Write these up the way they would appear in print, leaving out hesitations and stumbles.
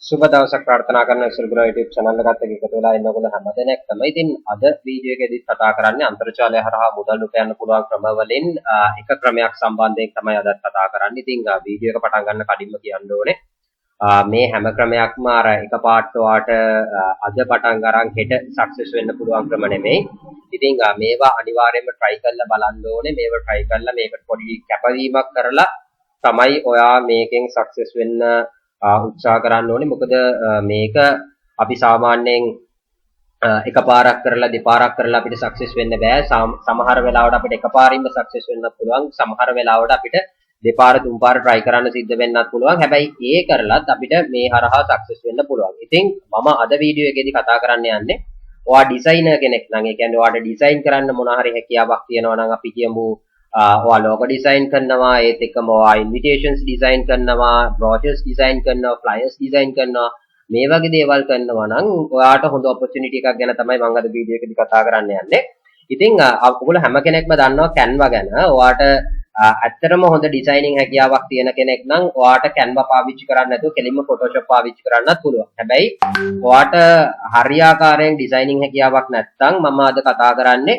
සුබ දවසක් ප්‍රාර්ථනා කරන SLGura YouTube channel එකත් එක්ක එකතු වෙලා ඉන්න ඔයගොල්ලෝ හැමදෙනෙක් තමයි. ඉතින් අද වීඩියෝ එකේදී කතා කරන්නේ අන්තර්ජාලය හරහා මුදල් උපයන්න පුළුවන් ක්‍රමවලින් එක ක්‍රමයක් සම්බන්ධයෙන් තමයි අද කතා කරන්නේ. ඉතින් වීඩියෝ එක පටන් ගන්න කලින්ම කියන්න ඕනේ මේ හැම ක්‍රමයක්ම අර එකපාරට වාට අද පටන් ගන්න හෙට සක්සස් වෙන්න පුළුවන් ක්‍රම නෙමෙයි. ඉතින් මේවා අනිවාර්යයෙන්ම try කරලා බලන්න ඕනේ. මේවා try කරලා මේකට පොඩි කැපවීමක් කරලා තමයි ඔයා මේකෙන් සක්සස් වෙන්න උත්සාහ කරන්න ඕනේ. මොකද මේක අපි සාමාන්‍යයෙන් එකපාරක් කරලා දෙපාරක් කරලා අපිට සක්සස් වෙන්න බෑ. සමහර වෙලාවට අපිට එකපාරින්ම සක්සස් වෙන්න පුළුවන්. සමහර වෙලාවට අපිට දෙපාර තුන්පාර try කරන්න සිද්ධ වෙන්නත් පුළුවන්. හැබැයි ඒ කරලත් අපිට මේ හරහා සක්සස් වෙන්න පුළුවන්. ඉතින් මම අද වීඩියෝ එකේදී කතා කරන්න යන්නේ ඔයා ඩිසයිනර් කෙනෙක් නම් ඒ කියන්නේ ඔයාට ඩිසයින් කරන්න මොන හරි හැකියාවක් තියෙනවා නම් අපි කියමු ඔයා logo design කරනවා ඒත් එක්කම ඔයා invitations design කරනවා brochures design කරනවා flyers design කරනවා මේ වගේ දේවල් කරනවා නම් ඔයාට හොඳ opportunity එකක් ගැන තමයි මම අද වීඩියෝ එකේදී කතා කරන්න යන්නේ. ඉතින් ඔයගොල්ලෝ හැම කෙනෙක්ම දන්නවා Canva ගැන. ඔයාට ඇත්තටම හොඳ ඩිසයිනින් හැකියාවක් තියෙන කෙනෙක් නම් ඔයාට Canva පාවිච්චි කරන්න නැතුව කෙලින්ම Photoshop පාවිච්චි කරන්නත් පුළුවන්. හැබැයි ඔයාට හරියාකාරයෙන් ඩිසයිනින් හැකියාවක් නැත්නම් මම අද කතා කරන්නේ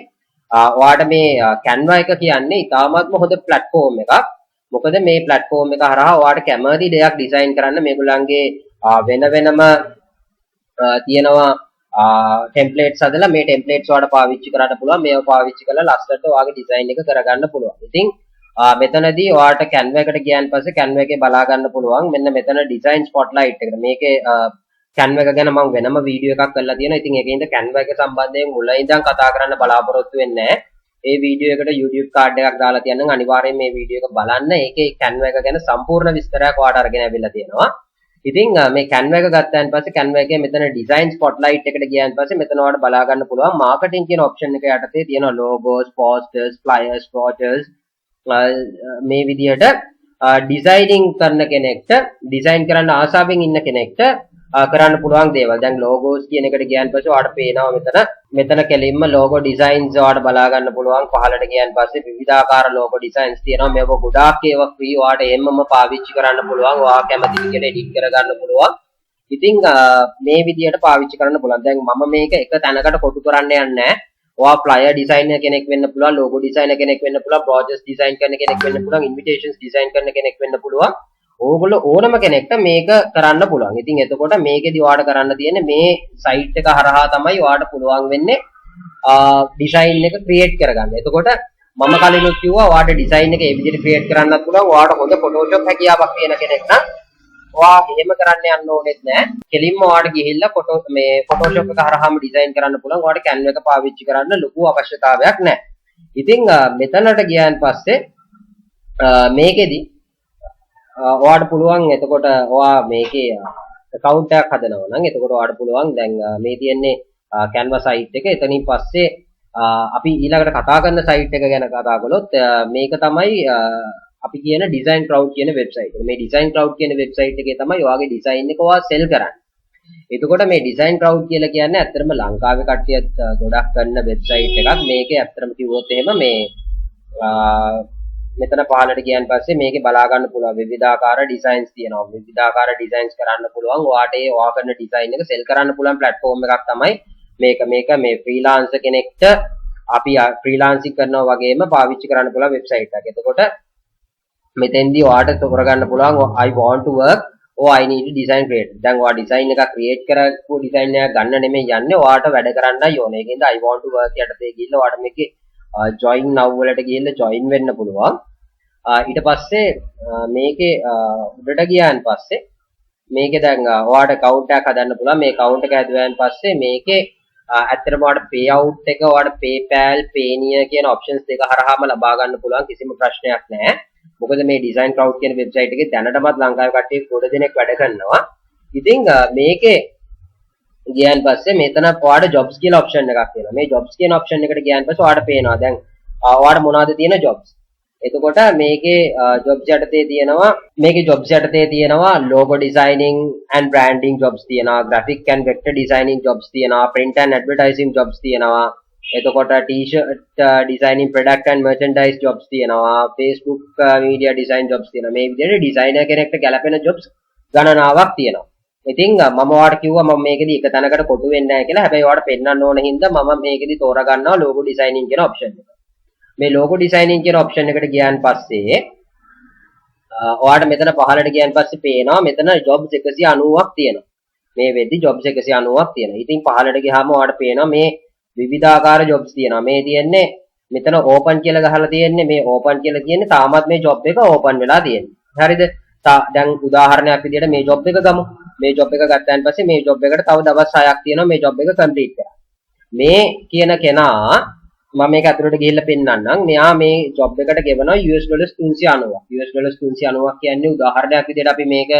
ඔයාට මේ Canva එක කියන්නේ ඉතාමත්ම හොඳ platform එකක්. මොකද මේ platform එක හරහා ඔයාට කැමති දෙයක් ඩිසයින් කරන්න මේගොල්ලන්ගේ වෙන වෙනම තියෙනවා templates හදලා මේ templates ඔයාලට පාවිච්චි කරන්න පුළුවන්. මේවා පාවිච්චි කරලා ලස්සනට ඔයාගේ ඩිසයින් එක කරගන්න පුළුවන්. ඉතින් මෙතනදී ඔයාලට Canva එකට ගියන් පස්සේ Canva එකේ බලා ගන්න පුළුවන්. මෙන්න මෙතන design spotlight එකට. මේකේ Canva එක ගැන මම වෙනම වීඩියෝ එකක් කරලා තියෙනවා. ඉතින් ඒකෙන්ද Canva එක සම්බන්ධයෙන් මුල ඉඳන් කතා කරන්න බලාපොරොත්තු වෙන්නේ නැහැ. ඒ වීඩියෝ එකට YouTube card එකක් දාලා තියන්නම්. අනිවාර්යෙන් මේ වීඩියෝ එක බලන්න. ඒකේ Canva එක ගැන සම්පූර්ණ විස්තරයක් ඔයාලට අරගෙන ආවිල්ලා තියෙනවා. ඉතින් මේ Canva එක ගත්තාන් පස්සේ Canva එකේ මෙතන design spotlight එකට ගියාන් පස්සේ මෙතන ඔයාලට බලා ගන්න පුළුවන් marketing කියන option එක යටතේ තියෙනවා logos, posters, flyers, brochures මේ විදිහට ඩිසයිනින් කරන කෙනෙක්ට ඩිසයින් කරන්න ආසාවෙන් ඉන්න කෙනෙක්ට කරන්න පුළුවන් දේවල්. දැන් logos කියන එකට ගියන් පස්සේ ඔයාලට පේනවා මෙතන කෙලින්ම logo designs ඔයාලට බලා ගන්න පුළුවන්. පහළට ගියන් පස්සේ විවිධාකාර logo designs තියෙනවා. මේක ගොඩාක් ඒවා free ඔයාලට එම්මම පාවිච්චි කරන්න පුළුවන්. ඔයා කැමති විදිහට edit කරගන්න පුළුවන්. ඉතින් මේ විදිහට පාවිච්චි කරන්න පුළුවන්. දැන් මම මේක එක තැනකට කොටු කරන්න යන්නේ නැහැ. ඔයා flyer designer කෙනෙක් වෙන්න පුළුවන්, logo designer කෙනෙක් වෙන්න පුළුවන්, brochures design කරන කෙනෙක් වෙන්න පුළුවන්, invitations design කරන කෙනෙක් වෙන්න පුළුවන්. ඕගොල්ලෝ ඕනම කෙනෙක්ට මේක කරන්න පුළුවන්. ඉතින් එතකොට මේකෙදි ඔයාලට කරන්න තියෙන්නේ මේ site එක හරහා තමයි ඔයාලට පුළුවන් වෙන්නේ design එක create කරගන්න. එතකොට මම කලිනුත් කිව්වා ඔයාලට design එක ඒ විදිහට create කරන්නත් පුළුවන්. ඔයාලට හොඳ Photoshop හැකියාවක් තියෙන කෙනෙක් නම් ඔයා එහෙම කරන්න යන්න ඕනෙත් නෑ. කෙලින්ම ඔයාලට ගිහිල්ලා Photoshop එක හරහාම design කරන්න පුළුවන්. ඔයාලට Canva එක පාවිච්චි කරන්න ලොකු අවශ්‍යතාවයක් නෑ. ඉතින් මෙතනට ගියන් පස්සේ මේකෙදි ඔයාලට පුළුවන් එතකොට ඔයා මේකේ account එකක් හදනවා නම් එතකොට ඔයාලට පුළුවන් දැන් මේ තියෙන්නේ Canva site එක. එතනින් පස්සේ අපි ඊළඟට කතා කරන site එක ගැන කතා කළොත් මේක තමයි අපි කියන Designcrowd කියන website එක. මේ Designcrowd කියන website එකේ තමයි ඔයාගේ design එක ඔයා sell කරන්නේ. එතකොට මේ Designcrowd කියලා කියන්නේ ඇත්තටම ලංකාවේ කට්ටියත් ගොඩක් කරන website එකක්. මේකේ ඇත්තටම කිව්වොත් එහෙම මේ මෙතන පහළට ගියන් පස්සේ මේකේ බලා ගන්න පුළුවන් විවිධාකාර ඩිසයින්ස් තියෙනවා. විවිධාකාර ඩිසයින්ස් කරන්න පුළුවන්. ඔයාට ඒ ඔයා කරන ඩිසයින් එක සෙල් කරන්න පුළුවන් platform එකක් තමයි මේක. මේ ෆ්‍රීලාන්සර් කෙනෙක්ට අපි ෆ්‍රීලාන්සින් කරනවා වගේම පාවිච්චි කරන්න පුළුවන් වෙබ්සයිට් එකක්. එතකොට මෙතෙන්දී ඔයාට තෝරගන්න පුළුවන් I want to work or I need to design create. දැන් ඔයා ඩිසයින් එකක් ක්‍රියේට් කරපු ඩිසයින් එකක් ගන්න නෙමෙයි යන්නේ. ඔයාට වැඩ කරන්නයි ඕනේ. ඒකින්ද I want to work යටතේ ගිහිල්ලා ඔයාට මේකේ join now වලට ගිහිල්ලා join වෙන්න පුළුවන්. ඊට පස්සේ මේකේ උඩට ගියාන් පස්සේ මේකේ දැන් ඔයාට account එකක් හදන්න පුළුවන්. මේ account එක හදුවාන් පස්සේ මේකේ ඇත්තටම ඔයාට payout එක ඔයාට PayPal, Payoneer කියන options දෙක හරහාම ලබා ගන්න පුළුවන්. කිසිම ප්‍රශ්නයක් නැහැ. මොකද මේ Designcrowd කියන website එකේ දැනටමත් ලංකාවේ කට්ටිය ගොඩ දෙනෙක් වැඩ කරනවා. ඉතින් මේකේ ගියන් පස්සේ මෙතන ඔයාට jobs කියලා option එකක් තියෙනවා. මේ jobs කියන option එකට ගියන් පස්සේ ඔයාට පේනවා දැන් ඔයාට මොනවද තියෙන jobs. එතකොට මේකේ jobs යටතේ තියෙනවා logo designing and branding jobs තියෙනවා, graphic and vector designing jobs තියෙනවා, print and advertising jobs තියෙනවා. එතකොට t-shirt designing product and merchandise jobs තියෙනවා, Facebook media design jobs තියෙනවා. මේ විදිහට designer කෙනෙක්ට ගැලපෙන jobs ගණනාවක් තියෙනවා. ඉතින් මම ඔයාලට කිව්වා මම මේකෙදි එක තැනකට කොටු වෙන්නේ නැහැ කියලා. හැබැයි ඔයාලට පෙන්වන්න ඕන හින්දා මම මේකෙදි තෝරා ගන්නවා logo designing කියන option එක. මේ logo designing කියන option එකට ගියාන් පස්සේ ඔයාලට මෙතන පහළට ගියාන් පස්සේ පේනවා මෙතන jobs 190ක් තියෙනවා. මේ වෙද්දි jobs 190ක් තියෙනවා. ඉතින් පහළට ගියාම ඔයාලට පේනවා මේ විවිධාකාර jobs තියෙනවා. මේ තියෙන්නේ මෙතන open කියලා ගහලා තියෙන්නේ. මේ open කියලා කියන්නේ තාමත් මේ job එක open වෙලා තියෙන්නේ. හරිද? දැන් උදාහරණයක් විදිහට මේ job එක ගමු. මේ job එක ගත්තාන් පස්සේ මේ job එකට තව දවස් 6ක් තියෙනවා මේ job එක complete කරන්න. මේ කියන කෙනා මම මේක ඇතුළට ගිහිල්ලා පෙන්නන්නම්. මෙයා මේ job එකට ගෙවනවා US dollars 390ක්. US dollars 390ක් කියන්නේ උදාහරණයක් විදිහට අපි මේක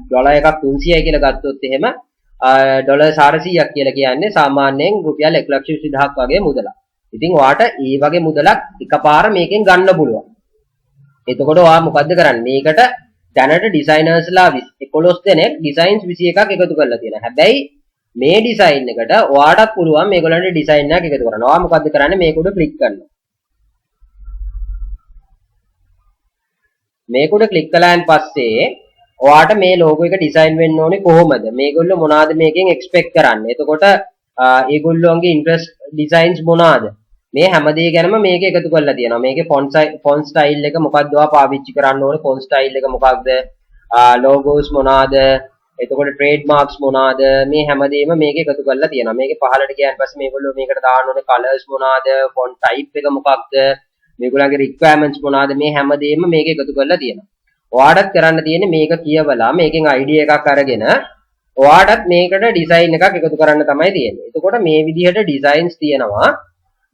ඩොලර් එකක් 300යි කියලා ගත්තොත් එහෙම ඩොලර් 400ක් කියලා කියන්නේ සාමාන්‍යයෙන් රුපියල් 1,20,000ක් වගේ මුදලක්. ඉතින් ඔයාට ඒ වගේ මුදලක් එකපාර මේකෙන් ගන්න පුළුවන්. එතකොට ඔයා මොකද්ද කරන්නේ? මේකට දැනට ඩිසයිනර්ස්ලා 11 දෙනෙක් ඩිසයින්ස් 21ක් එකතු කරලා තියෙනවා. හැබැයි මේ ඩිසයින් එකට ඔයාටත් පුළුවන් මේගොල්ලන්ට ඩිසයින් එකක් එකතු කරන්න. ඔයා මොකද්ද කරන්නේ? මේක උඩ ක්ලික් කරනවා. මේක උඩ ක්ලික් කළාන් පස්සේ ඔයාට මේ logo එක ඩිසයින් වෙන්න ඕනේ කොහොමද? මේගොල්ලෝ මොනවද මේකෙන් එක්ස්පෙක්ට් කරන්නේ? එතකොට ඒගොල්ලෝන්ගේ ඉන්ට්‍රස්ට් ඩිසයින්ස් මොනවද? මේ හැමදේ ගැනම මේක එකතු කරලා තියෙනවා. මේකේ font style එක මොකක්ද ඔයා පාවිච්චි කරන්න ඕනේ? font style එක මොකක්ද? logos මොනවද? එතකොට trademarks මොනවද? මේ හැමදේම මේක එකතු කරලා තියෙනවා. මේකේ පහළට ගියන් පස්සේ මේගොල්ලෝ මේකට දාන්න ඕනේ colors මොනවද? font type එක මොකක්ද? මේගොල්ලන්ගේ requirements මොනවද? මේ හැමදේම මේක එකතු කරලා තියෙනවා. ඔයාටත් කරන්න තියෙන්නේ මේක කියවලා මේකෙන් idea එකක් අරගෙන ඔයාටත් මේකට design එකක් එකතු කරන්න තමයි තියෙන්නේ. එතකොට මේ විදිහට designs තියෙනවා.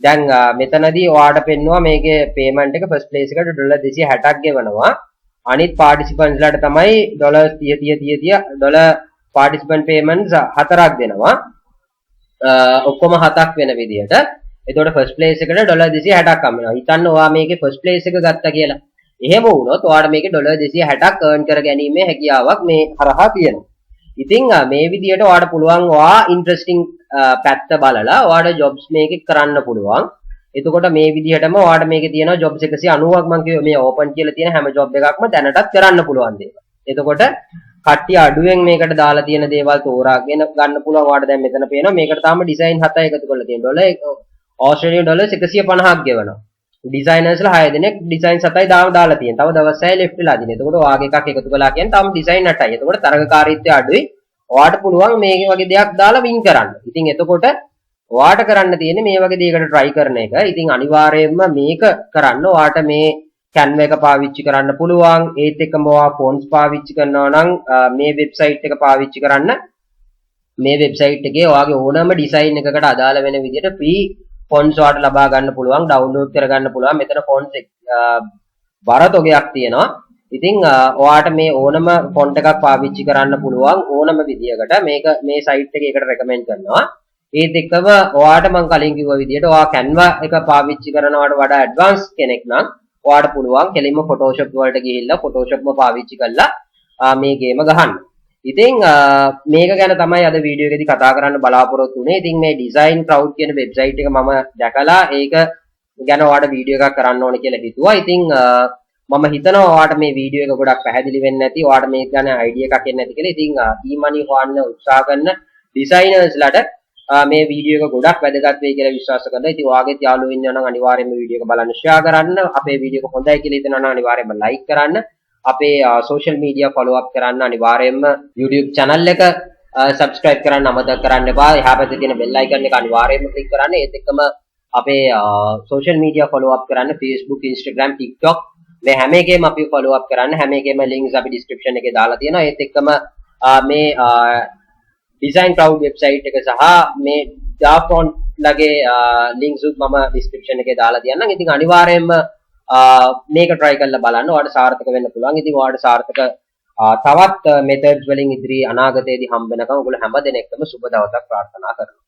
දැන් මෙතනදී ඔයාට පෙන්නවා මේකේ payment එක first place එකට $260ක් ගෙවනවා. අනිත් participants ලාට තමයි $30 ඩොලර් participant payments 4ක් දෙනවා. ඔක්කොම 7ක් වෙන විදිහට. එතකොට first place එකට $260ක් හම්බ වෙනවා. හිතන්න ඔයා මේකේ first place එක ගත්තා කියලා. එහෙම වුණොත් ඔයාට මේකේ $260ක් earn කර ගැනීමේ හැකියාවක් මේ හරහා තියෙනවා. ඉතින් මේ විදිහට ඔයාට පුළුවන් ඔයා interesting පැත්ත බලලා ඔයාට jobs මේකේ කරන්න පුළුවන්. එතකොට මේ විදිහටම ඔයාට මේකේ තියෙනවා jobs 190ක් මම කිව්වා මේ open කියලා තියෙන හැම job එකක්ම දැනටත් කරන්න පුළුවන් දේවල්. එතකොට කට්ටිය අඩුවෙන් මේකට දාලා තියෙන දේවල් තෝරාගෙන ගන්න පුළුවන්. ඔයාට දැන් මෙතන පේනවා මේකට තාම design 7 එකතු කරලා තියෙනවා. ඕස්ට්‍රේලියානු ඩොලර් 150ක් ගෙවනවා. ඩිසයිනර්ස්ලා 6 දෙනෙක් ඩිසයින් 7යි දාලා තියෙනවා. තව දවස් 6 left වෙලා තියෙනවා. එතකොට ඔයාගේ එකක් එකතු කළා කියන්නේ තාම ඩිසයින් 8යි. එතකොට තරගකාරීත්වය අඩුයි. ඔයාට පුළුවන් මේ වගේ දෙයක් දාලා වින් කරන්න. ඉතින් එතකොට ඔයාට කරන්න තියෙන්නේ මේ වගේ දෙයකට try කරන එක. ඉතින් අනිවාර්යයෙන්ම මේක කරන්න ඔයාට මේ Canva එක පාවිච්චි කරන්න පුළුවන්. ඒත් එක්කම ඔයා fonts පාවිච්චි කරනවා නම් මේ website එක පාවිච්චි කරන්න. මේ website එකේ ඔයාගේ ඕනම design එකකට අදාළ වෙන විදිහට free fonts ඔයාට ලබා ගන්න පුළුවන්. download කරගන්න පුළුවන්. මෙතන fonts බර තොගයක් තියෙනවා. ඉතින් ඔයාට මේ ඕනම font එකක් පාවිච්චි කරන්න පුළුවන් ඕනම විදියකට. මේක මේ site එකේ ඒකට recommend කරනවා. ඒත් එක්කම ඔයාට මම කලින් කිව්ව විදිහට ඔයා Canva එක පාවිච්චි කරනවට වඩා advanced කෙනෙක් නම් ඔයාට පුළුවන් කෙලින්ම Photoshop වලට ගිහිල්ලා Photoshopම පාවිච්චි කරලා මේ ගේම ගහන්න. ඉතින් මේක ගැන තමයි අද වීඩියෝ එකේදී කතා කරන්න බලාපොරොත්තු වෙන්නේ. ඉතින් මේ Designcrowd කියන වෙබ්සයිට් එක මම දැකලා ඒක ගැන ඔයාලට වීඩියෝ එකක් කරන්න ඕනේ කියලා හිතුවා. ඉතින් මම හිතනවා ඔයාලට මේ වීඩියෝ එක ගොඩක් පැහැදිලි වෙන්නේ නැති, ඔයාලට මේක ගැන අයිඩියා එකක් එන්නේ නැති කියලා. ඉතින් e-money හොයන්න උත්සාහ කරන ඩිසයිනර්ස්ලාට මේ වීඩියෝ එක ගොඩක් වැදගත් වෙයි කියලා විශ්වාස කරනවා. ඉතින් ඔයාගේ යාළුවෝ ඉන්නවා නම් අනිවාර්යයෙන්ම වීඩියෝ එක බලන්න ෂෙයා කරන්න. අපේ වීඩියෝ එක හොඳයි කියලා හිතනවා නම් අනිවාර්යයෙන්ම ලයික් කරන්න. අපේ social media follow up කරන්න අනිවාර්යයෙන්ම YouTube channel එක subscribe කරන්න අමතක කරන්න එපා. එහා පැත්තේ තියෙන bell icon එක අනිවාර්යයෙන්ම click කරන්න. ඒත් එක්කම අපේ social media follow up කරන්න Facebook, Instagram, TikTok මේ හැම එකේම අපි follow up කරන්න. හැම එකේම links අපි description එකේ දාලා තියෙනවා. ඒත් එක්කම මේ Designcrowd website එක සහ මේ Java ලගේ links උත් මම description එකේ දාලා තියන්නම්. ඉතින් අනිවාර්යයෙන්ම මේක try කරලා බලන්න. ඔයාලට සාර්ථක වෙන්න පුළුවන්. ඉතින් ඔයාලට සාර්ථක තවත් methods වලින් ඉදිරි අනාගතයේදී හම්බ වෙනකම් ඔයගොල්ලෝ හැම දිනෙකම සුබ දවසක් ප්‍රාර්ථනා කරනවා.